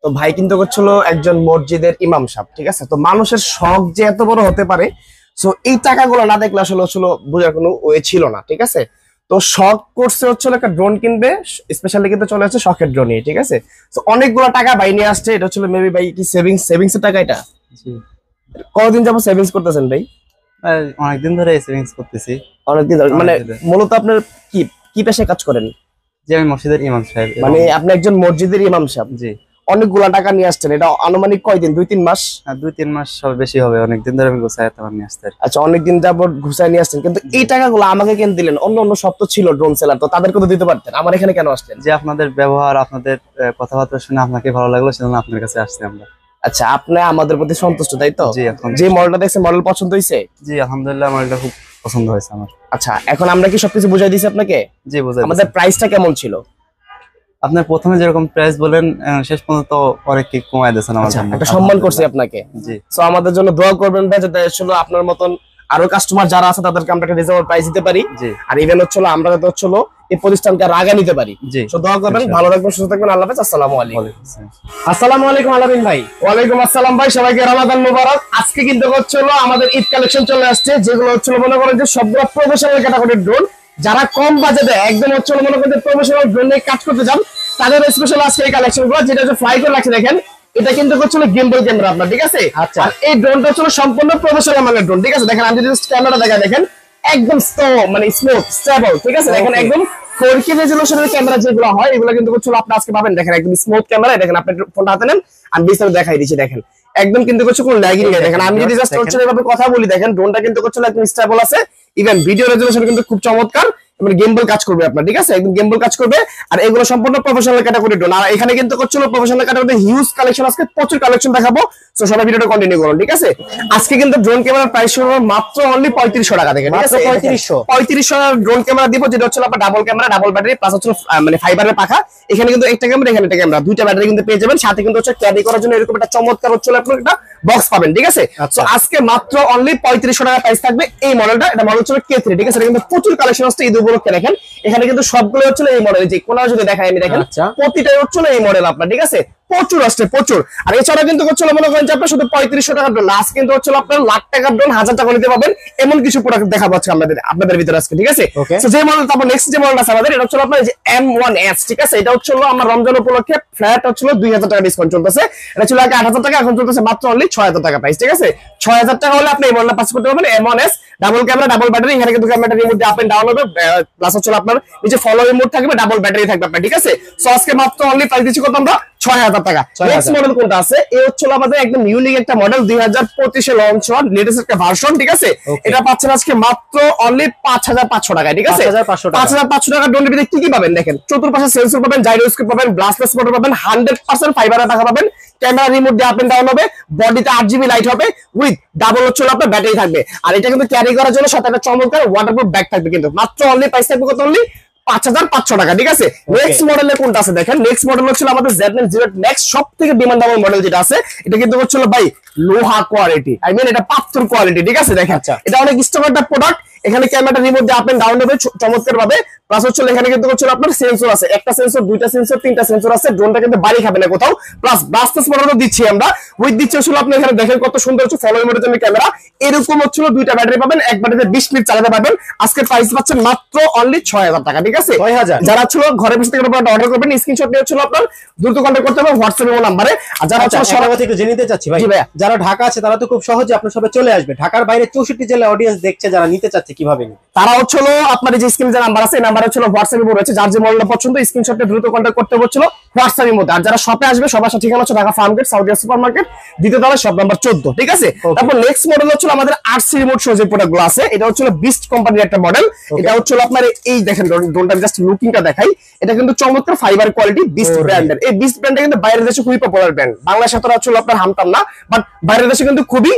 তো ভাই কিন্তু হচ্ছিল একজন মসজিদের ইমাম সাহেব, ঠিক আছে। তো মানুষের শখ যে এত বড় হতে পারে, সো এই টাকাগুলো না দেখলে আসলে বোঝার কোনো ওয়ে ছিল না, ঠিক আছে। তো শখ করছে হচ্ছিল একটা ড্রোন কিনবে, স্পেশালি কিন্তু চলে আসছে শখের ড্রোন নিয়ে, ঠিক আছে। তো অনেকগুলো টাকা ভাই নিয়ে আসছে, এটা হচ্ছিল মেবি ভাই কি সেভিংস এর টাকা। এটা কতদিন যাবো সেভিংস করতেছেন ভাই? অনেকদিন ধরে সেভিংস করতেছি। অনেকদিন ধরে, মানে মূলত আপনার কি কি পেশায় কাজ করেন? যে আমি মসজিদের ইমাম সাহেব। মানে আপনি একজন মসজিদের ইমাম সাহেব? জি। অনেকগুলা টাকা নিয়ে আসছেন, এটা আনুমানিক কয়দিন? 2-3 মাস? 2-3 মাস হবে, বেশি হবে। অনেকদিন ধরে আমি গোছায় তোমার নিয়ে আসতে। আচ্ছা, অনেকদিন যাবত ঘুষায় নিয়ে আসছেন, কিন্তু এই টাকাগুলো আমাকে কেন দিলেন? অন্য অন্য সব তো ছিল ড্রোন সেলার, তো তাদেরকে তো দিতে পারতেন, আমার এখানে কেন আসলেন? যে আপনাদের ব্যবহার, আপনাদের কথাবার্তা শুনে আপনাকে ভালো লাগলো, সেজন্য আপনার কাছে আসছি আমরা। আচ্ছা, আপনি আমাদের প্রতি সন্তুষ্ট, তাই তো? জি। যে মডেলটা দেখছেন, মডেল পছন্দ হয়েছে? জি আলহামদুলিল্লাহ, আমার এটা খুব পছন্দ হয়েছে আমার। আচ্ছা, এখন আমরা কি সবকিছু বুঝাই দিয়েছি আপনাকে? জি বুঝাই। আমাদের প্রাইসটা কেমন ছিল? আপনার প্রথমে যেরকম প্রাইস বলেন, শেষ পর্যন্ত অনেক কি কমায় দিয়েছেন আমার জন্য। একটা সম্মান করছি আপনাকে। জি। সো আমাদের জন্য দোয়া করবেন ভাই, যাতে আসলে আপনার মতন আরো কাস্টমার যারা আছে তাদেরকে আমরা একটা রিজনেবল প্রাইস দিতে পারি। জি। আর ইভেন হচ্ছিল আমরা যাতে হচ্ছিল এই প্রতিষ্ঠানকে রাগা নিতে পারি। জি। সো দোয়া করবেন, ভালো থাকবেন, সুস্থ থাকবেন, আল্লাহ হাফেজ। আসসালামু আলাইকুম। আসসালামু আলাইকুম আলামিন ভাই। ওয়ালাইকুম আসসালাম ভাই, সবাইকে রমাদান মুবারক। আজকে কিন্তু হচ্ছিল আমাদের ঈদ কালেকশন চলে আসছে, যেগুলো হচ্ছিল মনে করেন যে সবগুলো প্রফেশনাল ক্যাটাগরির ড্রোন। যারা কম বাজেটে একদম হচ্ছিল মনে করেন প্রফেশনাল ড্রোন নিয়ে কাজ করতে চান, তাদের স্পেশাল আজকে এই কালেকশন গুলো, যেটা হচ্ছে ফ্লাই করে রাখছে দেখেন। এটা কিন্তু হচ্ছিল গিম্বল ক্যামেরা আপনার, ঠিক আছে। আচ্ছা, এই ড্রোনটা হচ্ছিল সম্পূর্ণ প্রফেশনাল মানের ড্রোন, ঠিক আছে। দেখেন আমি যদি ক্যামেরা দেখা দেখেন, একদম মানে স্মুথ স্টেবল, ঠিক আছে। দেখেন একদম 4K রেজোলিউশনের ক্যামেরা যেগুলো হয়, এগুলো কিন্তু হচ্ছিল আপনি আজকে পাবেন। দেখেন একদম স্মুথ ক্যামেরা। দেখেন আপনি ফোনটা হাতে নেন, আমি বিস্তারিত দেখাই দিচ্ছি। দেখেন একদম কিন্তু হচ্ছে কোনো ল্যাগিং নেই। দেখেন আমি যদি জাস্ট হচ্ছে এভাবে কথা বলি, দেখেন ড্রোনটা কিন্তু হচ্ছিল একদম স্টেবল আছে। ইভেন ভিডিও রেজোলিউশন কিন্তু খুব চমৎকার, মানে গেমবল কাজ করবে আপনার, ঠিক আছে। একদম গেমবল কাজ করবে। আর এগুলো সম্পূর্ণ প্রফেশনাল ক্যাটাগরি ড্রোন। আর এখানে কিন্তু হচ্ছিল প্রফেশনাল ক্যাটাগরিতে হিউজ কালেকশন, আজকে প্রচুর কালেকশন দেখাবো। সো সবাই ভিডিওটা কন্টিনিউ করুন, ঠিক আছে। আজকে কিন্তু ড্রোন ক্যামেরার প্রাইস শুরু মাত্র অনলি 3500 টাকা থেকে, ঠিক আছে। 3500 ড্রোন ক্যামেরা দিব, যেটা হচ্ছে আপনার double camera, double battery, plus হচ্ছে মানে ফাইবারের পাখা। এখানে কিন্তু একটা ক্যামেরা, এখানে একটা ক্যামেরা, দুইটা ব্যাটারি কিন্তু পেয়ে যাবেন। সাথে কিন্তু হচ্ছে ক্যারি করার জন্য এরকম একটা চমৎকার হচ্ছে আপনার একটা বক্স পাবেন, ঠিক আছে। সো আজকে মাত্র অনলি 3500 টাকা প্রাইস থাকবে এই মডেলটা। এটা মডেল হচ্ছে K3, ঠিক আছে। এটা কিন্তু প্রচুর কালেকশন আসছে ঈদ উপলক্ষে। দেখেন এখানে কিন্তু সবগুলো হচ্ছে এই মডেল, যে কোন যদি দেখাই আমি, দেখেন প্রতিটাই হচ্ছে এই মডেল আপনার, ঠিক আছে। প্রচুর আসছে, প্রচুর। আর এছাড়া কিন্তু হচ্ছিল মনে করেন যে আপনার শুধু 3500 টাকার ড্রোন, আজকে কিন্তু হচ্ছিল আপনার লাখ টাকার ড্রোন 1000 টাকা নিতে পাবেন, এমন কিছু প্রোডাক্ট দেখাবো আজকে আপনাদের ভিতরে আজকে, ঠিক আছে। তো যে মডেল, তারপর নেক্সট যে মডেল আছে আমাদের, এটা হচ্ছে আপনার যে M1S, ঠিক আছে। এটা হচ্ছিল আমার রমজান উপলক্ষে ফ্ল্যাট হচ্ছিল 2000 টাকা ডিসকাউন্ট চলতেছে। এটা ছিল আগে 8000 টাকা, এখন চলতেছে মাত্র অনলি 6000 টাকা প্রাইস, ঠিক আছে। 6000 টাকা হলে আপনি এই মডেলটা পাস করতে পারবেন। M1S double camera, double battery. এখানে কিন্তু ক্যামেরাটা রিমোট দিয়ে আপ এন্ড ডাউন হবে, প্লাস হচ্ছে আপনার নিচে ফলো রিমোট থাকবে, ডাবল ব্যাটারি থাকবে আপনার, ঠিক আছে। সো আজকে মাত্র অনলি প্রাইস দিচ্ছি কত আমরা? 6000 টাকা। নেক্সট মডেল কোনটা আছে? এই হচ্ছে আমাদের একদম ইউনিক একটা মডেল, 2025 এ লঞ্চ হওয়া লেটেস্ট একটা ভার্সন, ঠিক আছে। এটা পাচ্ছেন আজকে মাত্র অনলি 5500 টাকায়, ঠিক আছে। 5500 টাকা ড্রোনের ভিতরে কি কি পাবেন দেখেন। চতুর্পাশে সেন্সর পাবেন, জাইরোস্কোপ পাবেন, ব্লাস্টলেস মোটর পাবেন, 100% ফাইবারের পাখা পাবেন, ক্যামেরা রিমোট দিয়ে আপ এন্ড ডাউন হবে, বডিতে 8GB লাইট হবে, উইথ ডাবল হচ্ছে আপনার ব্যাটারি থাকবে। আর এটা কিন্তু ক্যারি করার জন্য সাথে একটা চমৎকার ওয়াটারপ্রুফ ব্যাগ থাকবে। কিন্তু মাত্র অনলি প্রাইস থাকবে কত? অনলি 5500 টাকা, ঠিক আছে। নেক্সট মডেলে কোনটা আছে দেখেন। নেক্সট মডেল হচ্ছে আমাদের Z9 Zero Max, সবথেকে ডিমান্ডেবল মডেল যেটা আছে। এটা কিন্তু হচ্ছে ভাই লোহা কোয়ালিটি, আই মিন এটা পাথর কোয়ালিটি, ঠিক আছে। দেখেন এটা অনেক স্ট্রং একটা প্রোডাক্ট। এখানে ক্যামেরাটা রিমোট দিয়ে আপ এন্ড ডাউন হবে চমৎকার ভাবে, প্লাস হচ্ছে এখানে কিন্তু হচ্ছে আপনার সেন্সর আছে, একটা সেন্সর, দুইটা সেন্সর, তিনটা সেন্সর আছে। ড্রোনটা কিন্তু বাড়ি খাবে না কোথাও। প্লাস ব্লাস্টলেস মোটরও দিচ্ছি আমরা, উইথ দিচ্ছি হচ্ছে আপনি এখানে দেখেন কত সুন্দর হচ্ছে ফলো মোটরের জন্য ক্যামেরা। এরকম হচ্ছে দুইটা ব্যাটারি পাবেন, এক ব্যাটারিতে 20 মিনিট চালাতে পারবেন। আজকে প্রাইস পাচ্ছেন মাত্র অনলি 6000 টাকা, ঠিক আছে। 6000। যারা ছিল ঘরে বসে থেকে অর্ডার করবেন, স্ক্রিনশট নিয়ে হচ্ছে আপনার দ্রুত কন্টাক্ট করতে হবে হোয়াটসঅ্যাপ নম্বরে। আর যারা সরাসরি থেকে জেনে নিতে চাচ্ছি ভাই, যারা ঢাকা আছে তারা তো খুব সহজে আপনার সবে চলে আসবে। ঢাকার বাইরে 64 জেলায় অডিয়েন্স দেখছে, যারা নিতে চাচ্ছে কিভাবে নিবে? তারা হচ্ছিল আপনার যে স্ক্রিনে যে নাম্বার আছে, এই নাম্বার হচ্ছিল হোয়াটসঅ্যাপে রয়েছে। যার যে মডেলটা পছন্দ স্ক্রিনশটে দ্রুত কন্টাক্ট করতে হচ্ছিল হোয়াটসঅ্যাপের মধ্যে। আর যারা শপে আসবে, সবার ঠিকানা হচ্ছে ঢাকা ফার্মগেট, সাউথিয়া সুপার মার্কেট, দ্বিতীয় তলায় শপ নাম্বার 14, ঠিক আছে। তারপর নেক্সট মডেল হচ্ছিল আমাদের 8C রিমোট সহ যে প্রোডাক্টগুলো আছে, এটা হচ্ছিল বিস্ট কোম্পানির একটা মডেল। এটা হচ্ছিল আপনার এই দেখেন ড্রোনটা জাস্ট লুকিংটা দেখাই। এটা কিন্তু চমৎকার ফাইবার কোয়ালিটি, বিস্ট ব্র্যান্ডের। এই বিস্ট ব্র্যান্ডটা কিন্তু বাইরের দেশে খুবই পপুলার ব্র্যান্ড, বাংলাদেশে তো হচ্ছিল আপনার হামতাম না, বাট বাইরের দেশে কিন্তু খুবই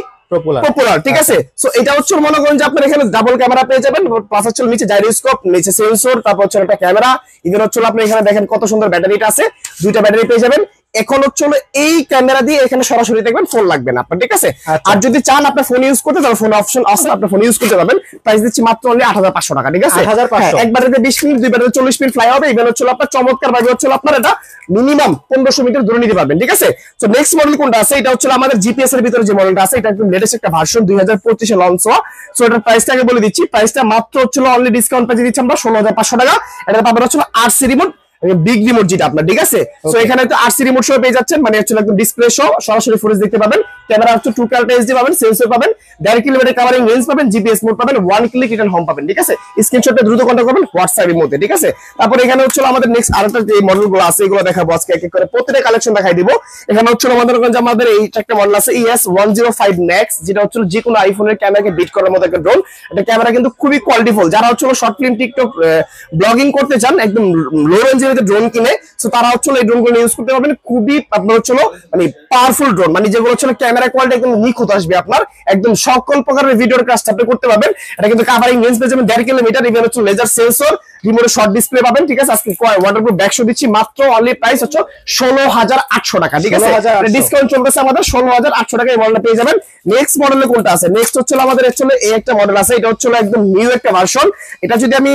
পপুলার, ঠিক আছে। সো এটা হচ্ছে মনে করেন যে আপনার এখানে ডাবল ক্যামেরা পেয়ে যাবেন, প্লাস হচ্ছে নিচে জাইরোস্কোপ, নিচে সেন্সর, তারপর হচ্ছে একটা ক্যামেরা। ইভেন হচ্ছে আপনি এখানে দেখেন কত সুন্দর ব্যাটারিটা আছে, দুইটা ব্যাটারি পেয়ে যাবেন। এখন হচ্ছে এই ক্যামেরা দিয়ে এখানে সরাসরি দেখবেন, ফোন লাগবে না আপনার, ঠিক আছে। আর যদি চান আপনার ফোন ইউজ করতে, তাহলে ফোন অপশন আছে, আপনি ফোন ইউজ করতে পারবেন। প্রাইস দিচ্ছি মাত্র অনলি 8500 টাকা, ঠিক আছে। 8500 একবারে 20 মিনিট, দুইবারে 40 মিনিট ফ্লাই হবে। ইভেন হচ্ছে আপনার চমৎকার ভাবে হচ্ছে আপনার এটা মিনিমাম 1500 মিটার দূরে নিতে পারবেন, ঠিক আছে। তো নেক্সট মডেল কোনটা আছে, এটা হচ্ছে আমাদের জিপিএস এর ভিতরে যে মডেলটা আছে, এটা একদম লেটেস্ট একটা ভার্সন, 2025 এ লঞ্চ হওয়া। সো এটার প্রাইসটা আগে বলে দিচ্ছি। প্রাইসটা মাত্র হচ্ছে অনলি ডিসকাউন্ট প্রাইসে দিচ্ছি আমরা 16500 টাকা। এটা পাবেন হচ্ছে আরসি রিমোট, বিগ রিমোট যেটা আপনার, ঠিক আছে। সো এখানে তো আরসি রিমোট সহ পেয়ে যাচ্ছেন, মানে হচ্ছে একদম ডিসপ্লে সহ সরাসরি ফুটেজ দেখতে পাবেন। ক্যামেরা হচ্ছে 2K এইচডি পাবেন, সেন্সর পাবেন, 1.5 কিলোমিটার কাভারিং রেঞ্জ পাবেন, জিপিএস মোড পাবেন, 1 ক্লিক রিটার্ন হোম পাবেন, ঠিক আছে। স্ক্রিনশটটা দ্রুত কন্টাক্ট করবেন হোয়াটসঅ্যাপ এর মধ্যে, ঠিক আছে। তারপর এখানে হচ্ছে আমাদের নেক্সট আরেকটা যে মডেলগুলো আছে এগুলো দেখাবো আজকে এক এক করে, প্রত্যেকটা কালেকশন দেখাই দিব। এখানে হচ্ছে আমাদের এই একটা মডেল আছে ES105 Max, যেটা হচ্ছে যে কোনো আইফোনের ক্যামেরাকে বিট করার মতো একটা ড্রোন। এটা ক্যামেরা কিন্তু খুবই কোয়ালিটিফুল। যারা হচ্ছে শর্ট ফিল্ম, টিকটক, ব্লগিং করতে চান, একদম লো রেঞ্জের ড্রোন কিনে, সো তারা হচ্ছে এই ড্রোনগুলো ইউজ করতে পারবেন। খুবই আপনার হচ্ছে মানে পাওয়ারফুল ড্রোন, মানে যেগুলো হচ্ছে ক্যামেরা কোয়ালিটি একদম নিখুঁত আসবে, আপনার একদম সকল প্রকারের ভিডিওর কাজটা আপনি করতে পারবেন। এটা কিন্তু কাভারিং রেঞ্জ পেয়ে যাবেন 1.5 কিলোমিটার, ইভেন হচ্ছে লেজার সেন্সর, রিমোটে শর্ট ডিসপ্লে পাবেন, ঠিক আছে। আজকে ওয়াটারপ্রুফ ব্যাগ শো দিচ্ছি মাত্র অনলি প্রাইস হচ্ছে 16800 টাকা, ঠিক আছে। ডিসকাউন্ট চলতেছে আমাদের 16800 টাকা এই মডেলটা পেয়ে যাবেন। নেক্সট মডেলে কোনটা আছে, নেক্সট হচ্ছে আমাদের এই একটা মডেল আছে, এটা হচ্ছে একদম নিউ একটা ভার্সন। এটা যদি আমি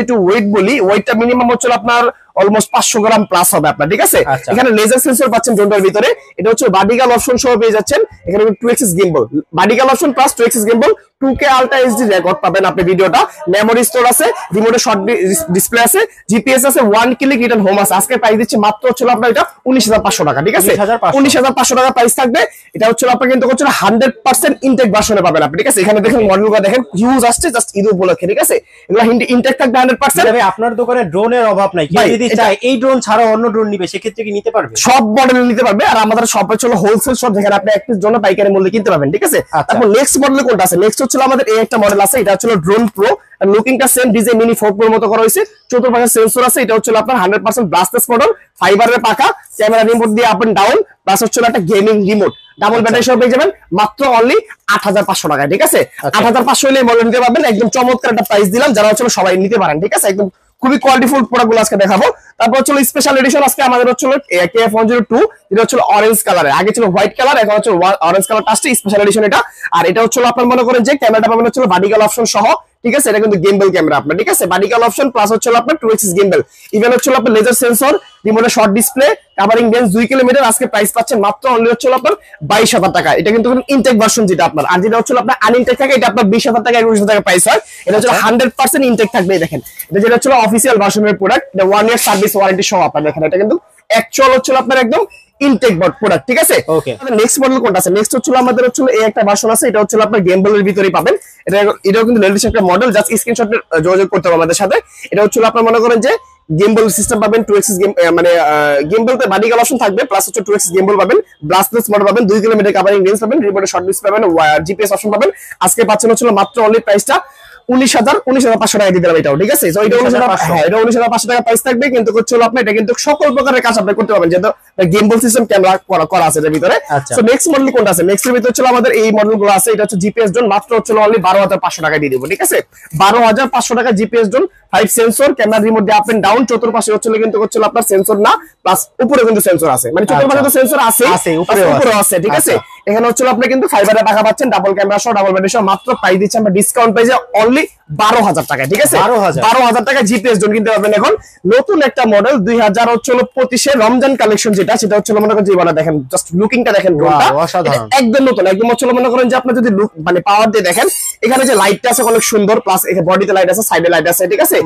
একটু ওয়েট বলি, ওয়েটটা মিনিমাম হচ্ছে আপনার অলমোস্ট 500 গ্রাম প্লাস হবে আপনার, ঠিক আছে। এখানে লেজার সেন্সর পাচ্ছেন ড্রোনটার ভিতরে। এটা হচ্ছে ভার্টিক্যাল অপশন সহ পেয়ে যাচ্ছেন। এখানে 2 gimbal, vertical option plus 2 gimbal, 2K ultra HD record পাবেন আপনি ভিডিওটা, মেমোরি স্টোর আছে, রিমোটে শর্ট ডিসপ্লে আছে, জিপিএস আছে, 1 ক্লিক রিটার্ন হোম আছে। আজকে প্রাইস দিচ্ছি মাত্র হচ্ছে আপনার এটা 19500 টাকা, ঠিক আছে। 19500 টাকা প্রাইস থাকবে। এটা হচ্ছে আপনার কিন্তু হচ্ছে 100% ইনটেক ভার্সনে পাবেন আপনি, ঠিক আছে। এখানে দেখেন মডেলগুলো দেখেন হিউজ আসছে, জাস্ট ঈদ উপলক্ষে, ঠিক আছে। এগুলো ইনটেক থাকবে 100%। ভাই আপনার দোকানে ড্রোনের অভাব নাই, কেউ যদি চায় এই ড্রোন ছাড়াও অন্য ড্রোন নিবে, সেক্ষেত্রে কি নিতে পারবে? সব মডেল নিতে পারবে। আর আমাদের সব হচ্ছে হোলসেল শপ, যেখানে আপনি এক পিস জন্য পাইকারি মূল্যে কিনতে পারবেন, ঠিক আছে। তারপর নেক্সট মডেল কোনটা আছে, নেক্সট হচ্ছে আমাদের এই একটা মডেল আছে, এটা হচ্ছে ড্রোন প্রো। লুকিংটা সেম, ডিজাইন মিনি 4 প্রোর মতো করা হয়েছে, চতুর্পাশে সেন্সর আছে। এটা হচ্ছে আপনার 100% ব্লাস্টলেস মডেল, ফাইবারের পাকা, ক্যামেরা রিমোট দিয়ে আপ এন্ড ডাউন, প্লাস হচ্ছে একটা গেমিং রিমোট, ডাবল ব্যাটারি সহ পেয়ে যাবেন মাত্র অনলি 8500 টাকায়, ঠিক আছে। 8500 হলে মডেল নিতে পারবেন। একদম চমৎকার একটা প্রাইস দিলাম, যারা হচ্ছে সবাই নিতে পারেন, ঠিক আছে। একদম খুবই কোয়ালিটিফুল প্রোডাক্টগুলো আজকে দেখাবো। তারপর হচ্ছে স্পেশাল এডিশন আজকে আমাদের হচ্ছে KF102, যেটা হচ্ছে অরেঞ্জ কালারের, আগে ছিল হোয়াইট কালার, এখন হচ্ছে অরেঞ্জ কালার টাচটি স্পেশাল এডিশন এটা। আর এটা হচ্ছে আপনার মনে করেন যে ক্যামেরাটা পাবেন হচ্ছে ভার্টিক্যাল অপশন সহ, ঠিক আছে। এটা কিন্তু গিম্বল ক্যামেরা আপনার, ঠিক আছে। ভার্টিক্যাল অপশন প্লাস হচ্ছে আপনার 2x গিম্বল, ইভেন হচ্ছে আপনার লেজার সেন্সর, রিমোটে short display, covering range 2 kilometre. আজকে প্রাইস পাচ্ছেন মাত্র অনলি হচ্ছে আপনার 22000 টাকা। এটা কিন্তু ইনটেক ভার্সন যেটা আপনার, আর যেটা হচ্ছে আপনার আনইনটেক থাকে এটা আপনার 20000 টাকা 21000 টাকা প্রাইস হয়। এটা হচ্ছে 100% ইনটেক থাকবে। দেখেন এটা যেটা হচ্ছে অফিসিয়াল ভার্সনের প্রোডাক্ট, এটা 1 ইয়ার সার্ভিস ওয়ারেন্টি সহ আপনার। দেখেন এটা কিন্তু অ্যাকচুয়াল হচ্ছে আপনার একদম ইনটেক প্রোডাক্ট, ঠিক আছে। নেক্সট মডেল কোনটা আছে, নেক্সট হচ্ছে আমাদের হচ্ছে এই একটা ভার্সন আছে, এটা হচ্ছে আপনার গেমবলের ভিতরেই পাবেন। এটাও কিন্তু লেটেস্ট একটা মডেল, জাস্ট স্ক্রিনশটে যোগাযোগ করতে হবে আমাদের সাথে। এটা হচ্ছে আপনার মনে করেন যে গিম্বল সিস্টেম পাবেন, 2x গেম, মানে গিম্বলতে ভার্টিক্যাল অপশন থাকবে, প্লাস হচ্ছে 2x গিম্বল পাবেন, ব্লাস্টলেস মডেল পাবেন, 2 কিলোমিটার কাভারিং রেঞ্জ পাবেন, রিমোটে শর্ট ডিসপ্লে পাবেন, জিপিএস অপশন পাবেন। আজকে পাচ্ছেন হচ্ছে মাত্র অনলি প্রাইসটা 19500 টাকা দিয়ে দিলাম এটাও, ঠিক আছে। এটা 19500 টাকা প্রাইস থাকবে। কিন্তু হচ্ছে আপনি এটা কিন্তু সকল প্রকারের কাজ আপনি করতে পারবেন, যেহেতু গেমবল সিস্টেম ক্যামেরা করা আছে এর ভিতরে। সো নেক্সট মডেল কোনটা আছে, নেক্সট এর ভিতরে হচ্ছে আমাদের এই মডেলগুলো আছে। এটা হচ্ছে জিপিএস ড্রোন, মাত্র হচ্ছে অনলি 12500 টাকা দিয়ে দেব, ঠিক আছে। 12500 টাকা GPS drone, 5 sensor, camera remote দিয়ে আপ এন্ড ডাউন, চতুর্পাশে হচ্ছে কিন্তু আপনার সেন্সর না, প্লাস উপরে কিন্তু সেন্সর আছে, মানে চতুর্পাশে তো সেন্সর আছে, উপরে আছে, ঠিক আছে। এখানে হচ্ছে আপনি কিন্তু ফাইবারের পাখা পাচ্ছেন, ডাবল ক্যামেরা সহ, ডাবল ব্যাটারি সহ। মাত্র প্রাইস দিচ্ছি আমরা ডিসকাউন্ট প্রাইসে অনলি 12000 টাকা, ঠিক আছে। 12000 টাকা জিপিএস ড্রোন কিনতে পারবেন। এখন নতুন একটা মডেল 2025 এর রমজান কালেকশন যেটা, সেটা হচ্ছে মনে করেন যে বলা, দেখেন জাস্ট লুকিংটা দেখেন, ড্রোনটা একদম নতুন, একদম হচ্ছে মনে করেন যে আপনি যদি মানে পাওয়ার দিয়ে দেখেন, এখানে যে লাইটটা আছে অনেক সুন্দর, প্লাস এখানে বডিতে লাইট আছে, সাইডে লাইট আছে, ঠিক আছে।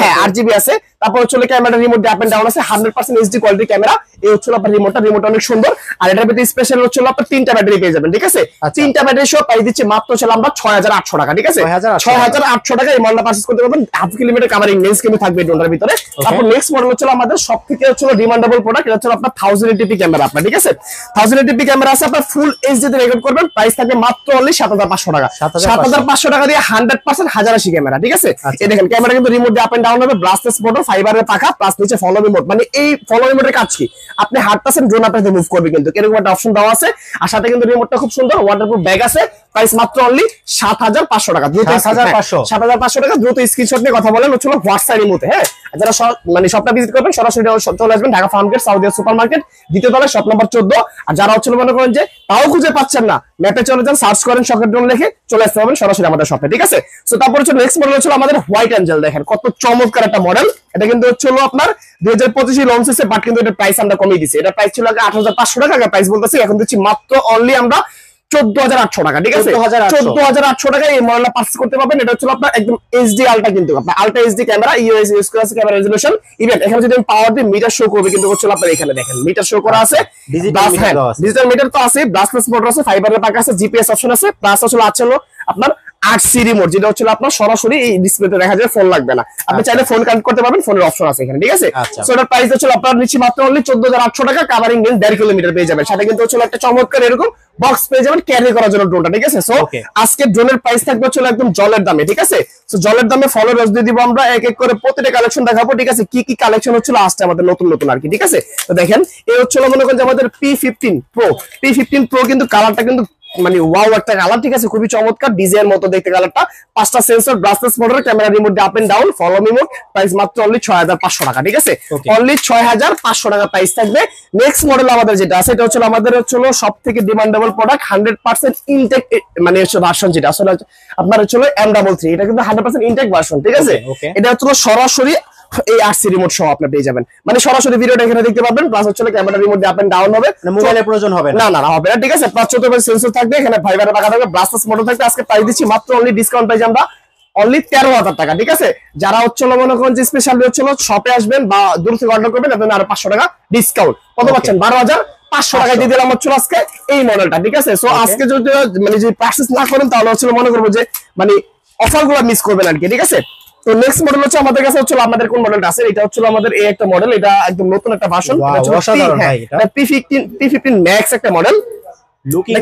হ্যাঁ, আরজিবি আছে। তারপর হচ্ছে ক্যামেরা রিমোট দিয়ে আপ এন্ড ডাউন আছে, 100% এইচডি কোয়ালিটি ক্যামেরা। এই হচ্ছে আপনার রিমোট অনেক সুন্দর। আর এটার ভিতরে স্পেশাল হচ্ছে আপনার 3টা ব্যাটারি পেয়ে যাবেন, ঠিক আছে। 3টা ব্যাটারি সহ প্রাইস দিচ্ছে মাত্র হচ্ছে আমরা 6800 টাকা, ঠিক আছে। 6800 টাকা এই মডেলটা পারচেজ করতে পারবেন। 1/2 কিলোমিটার কাভারিং রেঞ্জ কিন্তু থাকবে ড্রোনটার ভিতরে। তারপর নেক্সট মডেল হচ্ছে আমাদের সবথেকে হচ্ছে ডিমান্ডেবল প্রোডাক্ট, এটা হচ্ছে আপনার 1080p ক্যামেরা আপনার, ঠিক আছে। 1080p ক্যামেরা আছে আপনার, ফুল এইচডি তে রেকর্ড করবেন। প্রাইস থাকবে মাত্র অনলি 7500 টাকা। 7500 টাকা দিয়ে 100% 1080 ক্যামেরা, ঠিক আছে। এই দেখেন ক্যামেরা কিন্তু রিমোট দিয়ে আপ এন্ড ডাউন হবে, ব্লাস্টলেস মোটর, ফাইবারের পাখা, প্লাস নিচে ফলো রিমোট। মানে এই ফলো রিমোটের কাজ কি, আপনি হাঁটতেছেন, ড্রোন আপনাকে মুভ করবে, কিন্তু এরকম একটা অপশন দেওয়া আছে। আর সাথে কিন্তু রিমোটটা খুব সুন্দর, ওয়াটারপ্রুফ ব্যাগ আছে, প্রাইস মাত্র অনলি 7,500 টাকা। 7,500 টাকা। দ্রুত স্ক্রিনশট নিয়ে কথা বলেন হচ্ছিল হোয়াটসঅ্যাপ ইমোতে। হ্যাঁ, যারা মানে শপটা ভিজিট করবেন সরাসরি চলে আসবেন Dhaka Farmgate Saudia super market দ্বিতীয় তলায় শপ নাম্বার 14। আর যারা হচ্ছিল মনে করেন যে তাও খুঁজে পাচ্ছেন না, ম্যাপে চলে যান, সার্চ করেন শকের ড্রোন লিখে চলে আসতে পারবেন সরাসরি আমাদের শপে, ঠিক আছে। সো তারপর হচ্ছে নেক্সট মডেল হচ্ছে আমাদের হোয়াইট অ্যাঞ্জেল। দেখেন কত চমৎকার একটা মডেল। এটা কিন্তু হচ্ছিল আপনার 2025 লঞ্চ হয়েছে, বাট কিন্তু এটা প্রাইস আমরা কমিয়ে দিছি। এটা প্রাইস ছিল আগে 8,500 টাকা, আগে প্রাইস বলতেছি, এখন দিচ্ছি মাত্র অনলি আমরা 14,800 টাকা, ঠিক আছে। 14,800 টাকা এই মডেলটা পারচেজ করতে পারবেন। এটা হচ্ছে আপনার একদম এইচডি আলট্রা, কিন্তু আপনার ultra HD camera, US use করা আছে, ক্যামেরা রেজোলিউশন। ইভেন এখানে যদি আমি পাওয়ার দিয়ে মিটার শো করবে, কিন্তু হচ্ছে আপনার এখানে দেখেন মিটার শো করা আছে, ডিজিটাল মিটার তো আছে, ব্রাসলেস মোটর আছে, ফাইবারের পাক আছে, জিপিএস অপশন আছে, প্লাস আসলে আছে আপনার 8C রিমোট, যেটা হচ্ছে আপনার সরাসরি এই ডিসপ্লেতে দেখা যায়, ফোন লাগবে না। আপনি চাইলে ফোন কানেক্ট করতে পারবেন, ফোনের অপশন আছে এখানে, ঠিক আছে। সো এটার প্রাইস হচ্ছে আপনার নিচে মাত্র অনলি 14,800 টাকা। কাভারিং রেঞ্জ 1.5 কিলোমিটার পেয়ে যাবেন। সাথে কিন্তু হচ্ছে একটা চমৎকার এরকম বক্স পেয়ে যাবেন ক্যারি করার জন্য ড্রোনটা, ঠিক আছে। সো আজকে ড্রোনের প্রাইস থাকবে হচ্ছে একদম জলের দামে, ঠিক আছে। সো জলের দামে ফলোয়ার্স দিয়ে দিব আমরা, এক এক করে প্রতিটা কালেকশন দেখাবো, ঠিক আছে। কি কি কালেকশন হচ্ছিল আসছে আমাদের নতুন নতুন আর কি, ঠিক আছে। তো দেখেন এই হচ্ছিল মনে করেন যে আমাদের P15 Pro কিন্তু কালারটা কিন্তু মানে ওয়াও একটা কালার, ঠিক আছে, খুবই চমৎকার ডিজাইন মতো দেখতে কালারটা। 5টা sensor, brushless motor, camera remote up and down, follow remote. Price মাত্র অনলি 6,500 টাকা, ঠিক আছে। অনলি 6,500 টাকা প্রাইস থাকবে। নেক্সট মডেল আমাদের যেটা আছে এটা হচ্ছে আমাদের হচ্ছে সবথেকে ডিমান্ডেবল প্রোডাক্ট, 100% ইনটেক মানে হচ্ছে ভার্সন, যেটা আসলে আপনার হচ্ছে M33। এটা কিন্তু 100% ইনটেক ভার্সন, ঠিক আছে। এটা হচ্ছে সরাসরি এই 8C রিমোট সহ আপনি পেয়ে যাবেন, মানে সরাসরি ভিডিওটা এখানে দেখতে পাবেন। প্লাস হচ্ছে camera remote up and down হবে, মোবাইলের প্রয়োজন হবে না, হবে না, ঠিক আছে। 5 সেন্সর থাকবে, এখানে ফাইবারের পাকা থাকবে, ব্রাসলেস মোটর থাকবে। আজকে প্রাইস দিচ্ছি মাত্র অনলি ডিসকাউন্ট প্রাইস আমরা অনলি 13,000 টাকা, ঠিক আছে। যারা হচ্ছে মনে করেন যে স্পেশালি হচ্ছে শপে আসবেন বা দূর থেকে অর্ডার করবেন, আপনাদের আরো 500 টাকা ডিসকাউন্ট। কত পাচ্ছেন? 12,500 টাকা দিয়ে দিলাম হচ্ছে আজকে এই মডেলটা, ঠিক আছে। সো আজকে যদি মানে যদি পারচেজ না করেন তাহলে হচ্ছে মনে করবো যে মানে অফার গুলো মিস করবেন আর কি, ঠিক আছে। তো নেক্সট মডেল হচ্ছে আমাদের কাছে হচ্ছে আমাদের কোন মডেলটা আছে, এটা হচ্ছে আমাদের এই একটা মডেল, এটা একদম নতুন একটা ভার্সন, এটা P15 ম্যাক্স একটা মডেল।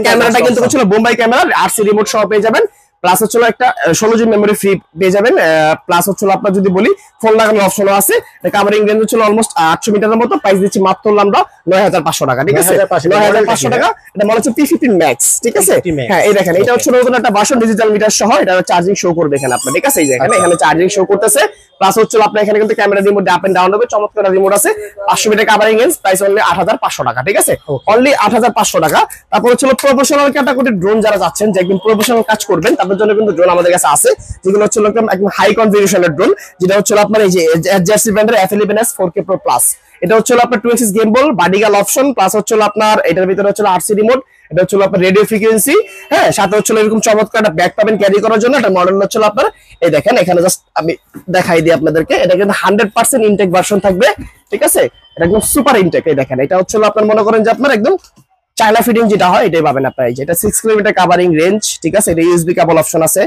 ক্যামেরাটা কিন্তু হচ্ছে বোম্বাই ক্যামেরা, 8C রিমোট সহ পেয়ে যাবেন। প্লাস হচ্ছে একটা 16GB মেমোরি ফ্রি পেয়ে যাবেন। প্লাস হচ্ছে আপনার যদি বলি ফোন লাগানোর অপশনও আছে। কাভারিং রেঞ্জ হচ্ছে অলমোস্ট 800 মিটারের মতো। প্রাইস দিচ্ছি মাত্র আমরা 9,500 টাকা, ঠিক আছে। 9,500 টাকা। এটা মনে হচ্ছে P15 ম্যাক্স, ঠিক আছে। হ্যাঁ, এই দেখেন এটা হচ্ছে নতুন একটা ভার্সন, ডিজিটাল মিটার সহ। এটা চার্জিং শো করবে এখানে আপনার, ঠিক আছে। এই দেখেন এখানে চার্জিং শো করতেছে। প্লাস হচ্ছে আপনার এখানে কিন্তু camera remote up and down হবে, চমৎকার রিমোট আছে। 500 metre covering range, price only 8,500 টাকা, ঠিক আছে। অনলি 8,500 টাকা। তারপর হচ্ছে প্রফেশনাল ক্যাটাগরির ড্রোন যারা যাচ্ছেন, যে একদম প্রফেশনাল কাজ করবেন, তাদের জন্য কিন্তু ড্রোন আমাদের কাছে আছে, যেগুলো হচ্ছে একদম হাই কনফিগারেশনের ড্রোন, যেটা হচ্ছে আপনার এই যে জার্সি ব্র্যান্ডের F11S 4K Pro Plus। এটা হচ্ছে আপনার 2 axis গেম বল, বাডিগাল অপশন, প্লাস হচ্ছে আপনার এটার ভিতরে হচ্ছে 8C রিমোট। এটা হচ্ছে আপনার রেডিও ফ্রিকোয়েন্সি, হ্যাঁ, সাথে হচ্ছে এরকম চমৎকার একটা ব্যাগ পাবেন ক্যারি করার জন্য। এটা মডেল হচ্ছে আপনার এই দেখেন এখানে জাস্ট আমি দেখাই দিই আপনাদেরকে। এটা কিন্তু 100% ইনটেক ভার্সন থাকবে, ঠিক আছে। এটা একদম সুপার ইনটেক। এই দেখেন এটা হচ্ছে আপনার মনে করেন যে আপনার একদম চায়না ফিটিং যেটা হয় এটাই পাবেন আপনারা। এই যে এটা 6 কিলোমিটার কাভারিং রেঞ্জ, ঠিক আছে। এটা ইউএসবি কেবল অপশন আছে।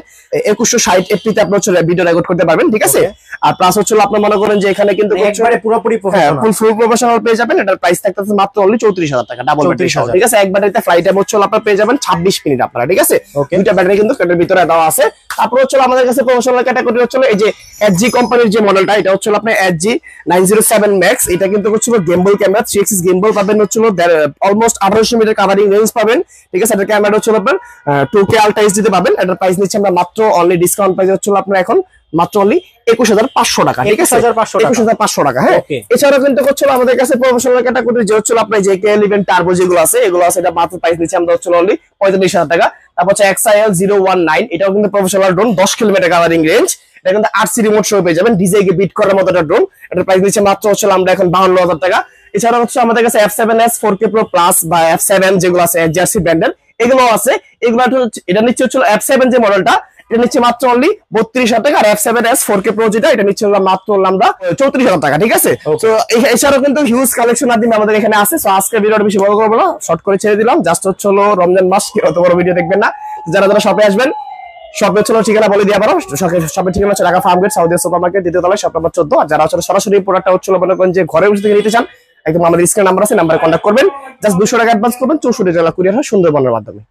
2160 fps তে আপনি হচ্ছে ভিডিও রেকর্ড করতে পারবেন, ঠিক আছে। আর প্লাস হচ্ছে আপনি মনে করেন যে এখানে কিন্তু একবারে পুরোপুরি প্রফেশনাল, ফুল প্রফেশনাল পেয়ে যাবেন। এটার প্রাইস থাকতেছে মাত্র অনলি 34,000 টাকা, ডাবল ব্যাটারি সহ, ঠিক আছে। এক ব্যাটারিতে ফ্লাইট টাইম হচ্ছে আপনারা পেয়ে যাবেন 26 মিনিট আপনারা, ঠিক আছে। দুইটা ব্যাটারি কিন্তু এটার ভিতরে দেওয়া আছে। তারপর হচ্ছে আমাদের কাছে প্রফেশনাল ক্যাটাগরি হচ্ছে এই যে HG কোম্পানির যে মডেলটা, এটা হচ্ছে আপনার HG 907 Max। এটা কিন্তু হচ্ছে গেমবল ক্যামেরা, 3 axis গেমবল পাবেন হচ্ছে অলমোস্ট 1800 মিটার কাভারিং রেঞ্জ পাবেন, ঠিক আছে। এটা ক্যামেরা হচ্ছে আপনার 2K আলট্রা এইচডি তে পাবেন। এটার প্রাইস নিচ্ছে আমরা মাত্র অনলি ডিসকাউন্ট প্রাইস হচ্ছে আপনার এখন মাত্র অনলি 21,500 টাকা, ঠিক আছে। 21,500 টাকা, হ্যাঁ। এছাড়াও কিন্তু হচ্ছে আমাদের কাছে প্রফেশনাল ক্যাটাগরি যে হচ্ছে আপনার যে K11 টার্বো যেগুলো আছে, এগুলো আছে, এটা মাত্র প্রাইস নিচ্ছে আমরা হচ্ছে অনলি 35,000 টাকা। তারপর হচ্ছে XIL019, এটাও কিন্তু professional drone, 10 kilometre covering range. এটা কিন্তু 8C রিমোট সহ পেয়ে যাবেন, ডিজে কে বিট করার মতো একটা ড্রোন। এটার প্রাইস নিচ্ছে মাত্র হচ্ছে আমরা এখন 52,000 টাকা। এছাড়া হচ্ছে আমাদের কাছে F7S 4K Pro Plus বা F7 যেগুলো আছে জার্সি ব্র্যান্ডের, এগুলো আছে। এগুলো এটা নিচ্ছে হচ্ছে F7 যে মডেলটা, এটা নিচ্ছে মাত্র অনলি 32,000 টাকা। আর F7S 4K Pro যেটা, এটা নিচ্ছে মাত্র আমরা 34,000 টাকা, ঠিক আছে। তো এছাড়াও কিন্তু হিউজ কালেকশন আমাদের এখানে আছে। তো আজকে ভিডিওটা বেশি বড় করবো না, শর্ট করে ছেড়ে দিলাম। জাস্ট হচ্ছে রমজান মাস, কি অত বড় ভিডিও দেখবেন না। যারা যারা শপে আসবেন, শপের ঠিকানা বলে দিয়ে পারো। শপের ঠিকানা হচ্ছে Dhaka Farmgate Saudia super market দ্বিতীয় তলায় শপ নাম্বার 14। আর যারা হচ্ছে সরাসরি প্রোডাক্টটা হচ্ছে মনে করেন যে ঘরে বসে থেকে নিতে চান, একদম আমাদের স্ক্রিন নাম্বার আছে, নাম্বারে কন্ট্যাক্ট করবেন। জাস্ট 200 টাকা অ্যাডভান্স করবেন, 64 জেলা কুরিয়ার হয় সুন্দরবনের মাধ্যমে।